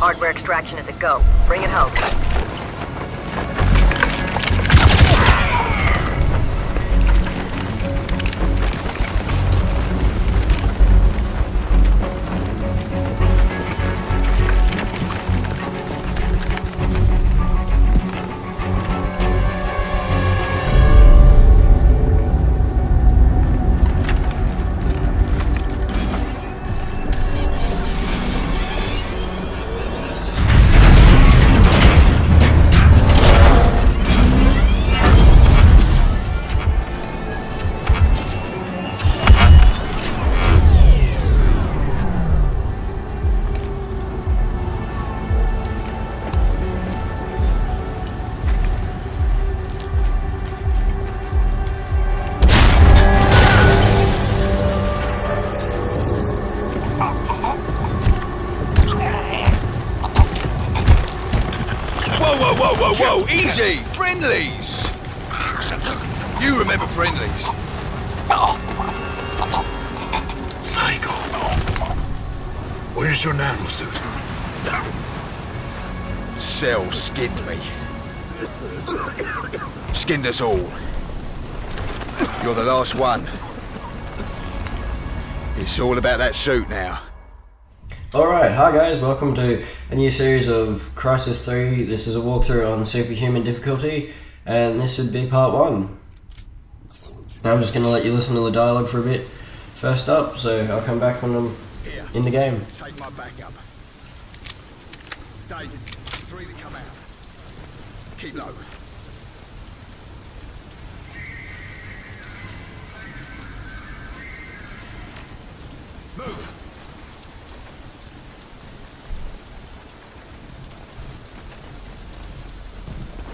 Hardware extraction is a go. Bring it home. Whoa, easy! Friendlies! You remember friendlies? Psycho. Where's your nanosuit? Cell skinned me. Skinned us all. You're the last one. It's all about that suit now. Alright, hi guys, welcome to a new series of Crysis 3. This is a walkthrough on Superhuman difficulty, and this would be part 1. I'm just going to let you listen to the dialogue for a bit first up, so I'll come back when I'm in the game. Take my backup. Dave, 3 to come out. Keep low. Move!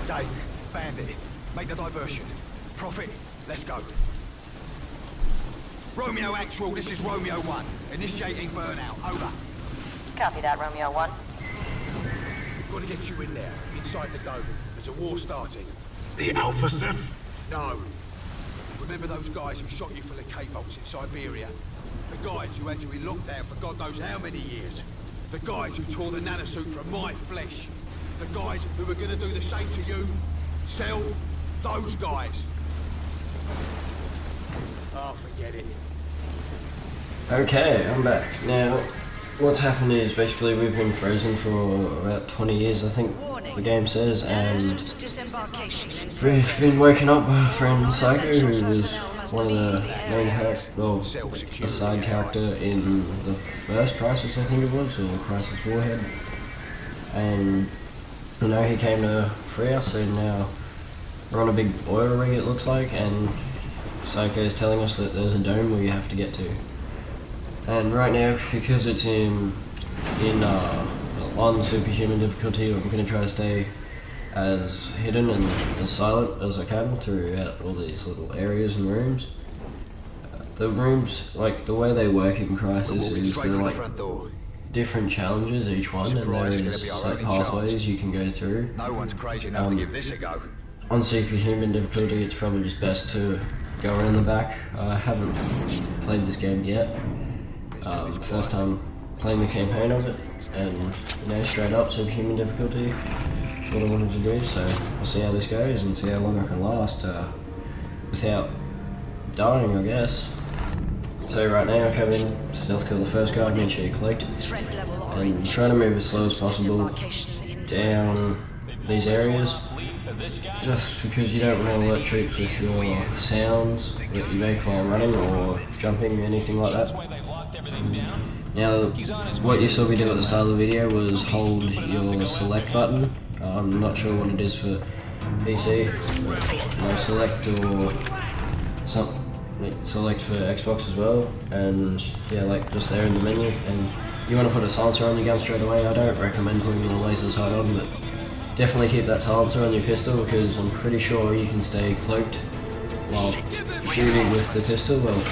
Dave, Bandit, make the diversion. Prophet, let's go. Romeo Actual, this is Romeo 1. Initiating burnout, over. Copy that, Romeo 1. Got to get you in there, inside the dome. There's a war starting. The Alpha Ceph? No. Remember those guys who shot you for the K-Bolts in Siberia? The guys who had you in lockdown for God knows how many years. The guys who tore the nanosuit from my flesh. The guys who were gonna do the same to you. Sell those guys. Oh, forget it. Okay, I'm back. Now, what's happened is basically we've been frozen for about 20 years, I think the game says, and we've been woken up by our friend Psycho, who was one of the main characters, well, a side character in the first Crysis, I think it was, or Crysis Warhead. And you know, he came to free us, and now we're on a big oil rig, it looks like, and Psycho is telling us that there's a dome we have to get to. And right now, because it's on Superhuman difficulty, I'm going to try to stay as hidden and as silent as I can throughout all these little areas and rooms. The rooms, like the way they work in Crysis is they're like different challenges each one, and there's like pathways you can go through. No one's crazy enough to give this a go. On Superhuman difficulty, it's probably just best to go around the back. I haven't played this game yet. First time playing the campaign of it, and you know, straight up Superhuman difficulty is what I wanted to do, so we'll see how this goes and see how long I can last without dying, I guess. So right now I come in, stealth kill the first guy, make sure you collect, and try to move as slow as possible down these areas, just because you don't want to alert troops with your sounds that you make while running or jumping, anything like that. Now, what you saw me do at the start of the video was hold your select button. I'm not sure what it is for PC, but select or select for Xbox as well, and yeah, like just there in the menu, and you want to put a silencer on your gun straight away. I don't recommend putting the laser sight on, but definitely keep that silencer on your pistol, because I'm pretty sure you can stay cloaked while shooting with the pistol. Well,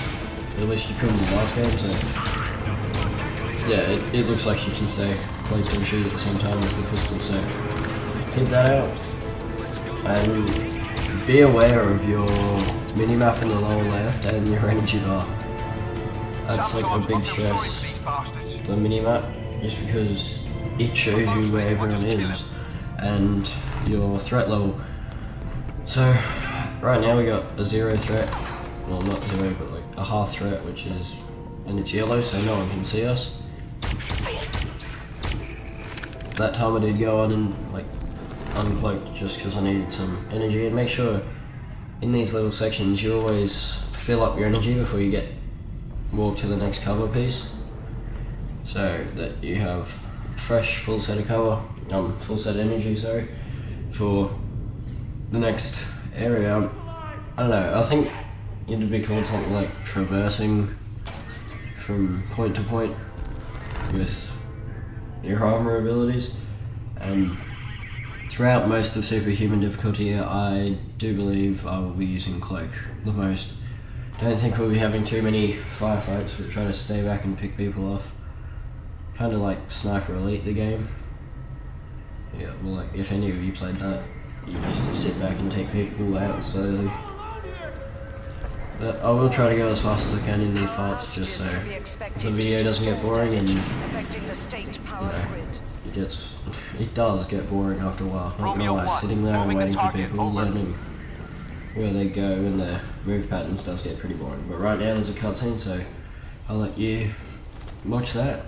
at least you couldn't in the last game, so yeah, it looks like you can stay cloaked and shoot at the same time as the pistol, so keep that out. And be aware of your minimap in the lower left and your energy bar. That's like a big stress, the minimap, just because it shows you where everyone is and your threat level. So right now we got a 0 threat, well not 0 but like a half threat, which is, and it's yellow so no one can see us. That time I did go on and like uncloaked just because I needed some energy, and make sure in these little sections you always fill up your energy before you walk to the next cover piece, so that you have fresh full set of cover, full set of energy, sorry, for the next area. I don't know, I think it'd be called something like traversing from point to point with your armor abilities. And throughout most of Superhuman difficulty, I do believe I will be using Cloak the most. Don't think we'll be having too many firefights. We'll try to stay back and pick people off. Kind of like Sniper Elite, the game. Yeah, well, like if any of you played that, you used to sit back and take people out slowly. But I will try to go as fast as I can in these parts, just so the video doesn't get boring, and you know, it does get boring after a while. Not gonna lie, sitting there and waiting for people, learning where they go and their move patterns does get pretty boring. But right now there's a cutscene, so I'll let you watch that.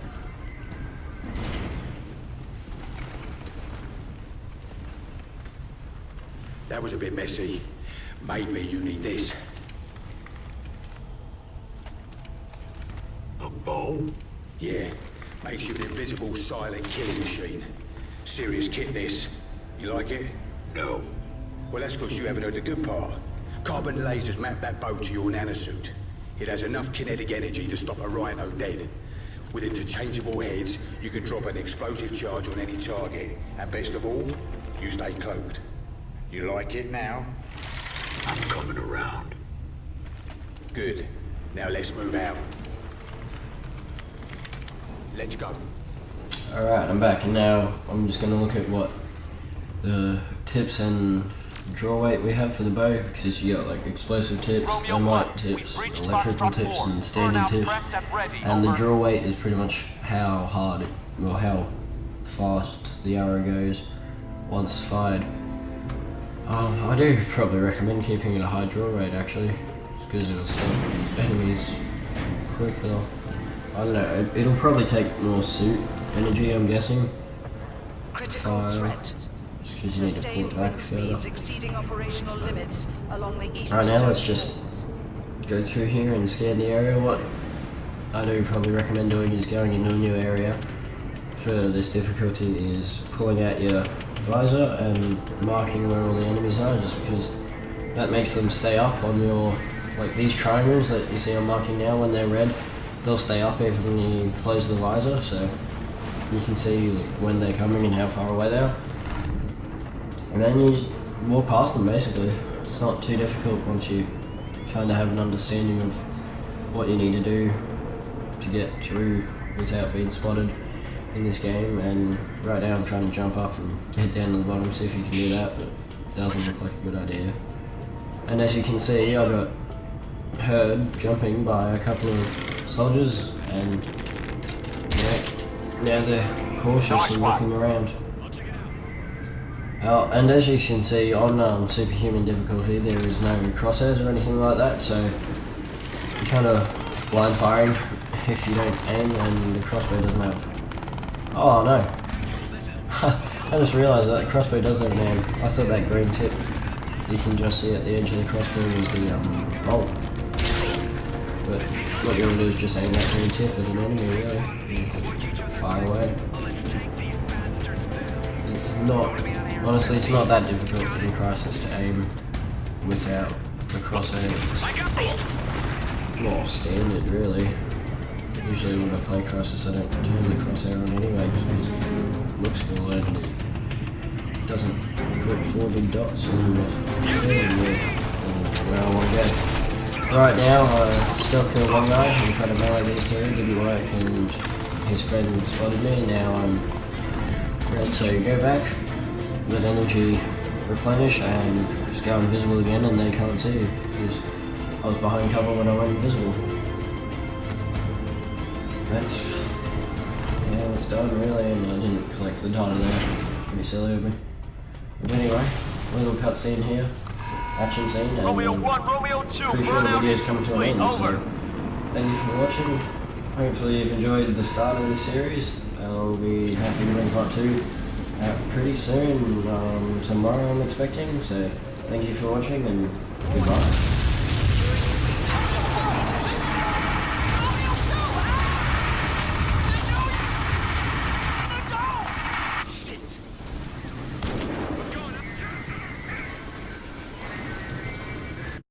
That was a bit messy. Maybe you need this. A bow? Yeah, makes you an invisible, silent killing machine. Serious kit, this. You like it? No. Well, that's because you haven't heard the good part. Carbon lasers map that bow to your nanosuit. It has enough kinetic energy to stop a rhino dead. With interchangeable heads, you can drop an explosive charge on any target. And best of all, you stay cloaked. You like it now? I'm coming around. Good. Now let's move out. Let's go. Alright, I'm back, and now I'm just going to look at what the tips and draw weight we have for the bow, because you got like explosive tips, thermite tips, electrical tips, and standard tips, and the draw weight is pretty much how hard, well, how fast the arrow goes once fired. I do probably recommend keeping it a high draw rate actually, because it'll stop enemies quicker. I don't know, it'll probably take more suit energy, I'm guessing. Critical threat. Just because you need to pull it back further. Exceeding operational limits along the east. Right now, let's just go through here and scan the area. What I do probably recommend doing is going into a new area for this difficulty is pulling out your visor and marking where all the enemies are, just because that makes them stay up on your, like these triangles that you see I'm marking now, when they're red, they'll stay up even when you close the visor, so you can see when they're coming and how far away they are. And then you just walk past them basically. It's not too difficult once you kind of have an understanding of what you need to do to get through without being spotted in this game. And right now I'm trying to jump up and get down to the bottom, see if you can do that, but it doesn't look like a good idea. And as you can see, I got heard jumping by a couple of soldiers, and yeah, now they're cautious and looking around. And as you can see on Superhuman difficulty, there is no crosshairs or anything like that, so you're kind of blind firing if you don't aim, and the crossbow doesn't have... Oh no! I just realised that the crossbow does have an aim. I thought that green tip you can just see at the edge of the crossbow was the bolt. But what you want to do is just aim that green tip at an enemy, really, and fire away. It's not... Honestly, it's not that difficult in Crysis to aim without the crosshairs. More standard, really. Usually when I play Crysis, I don't turn the crosshair on anyway, just because it looks cool and it doesn't put 4 big dots on where I want to go. Right now, stealth killed one guy and tried to melee these two, didn't work, and his friend spotted me. Now I'm red, so you go back. Let energy replenish and just go invisible again, and they can't see you because I was behind cover when I went invisible. That's yeah, it's done really, and I didn't collect the data there. Pretty silly of me. But anyway, little cutscene here, action scene, and Romeo 1, Romeo 2, pretty sure the burnout video's coming to an end, over. so thank you for watching. Hopefully you've enjoyed the start of the series. I'll be happy to bring part 2 out pretty soon, tomorrow I'm expecting, so thank you for watching and goodbye.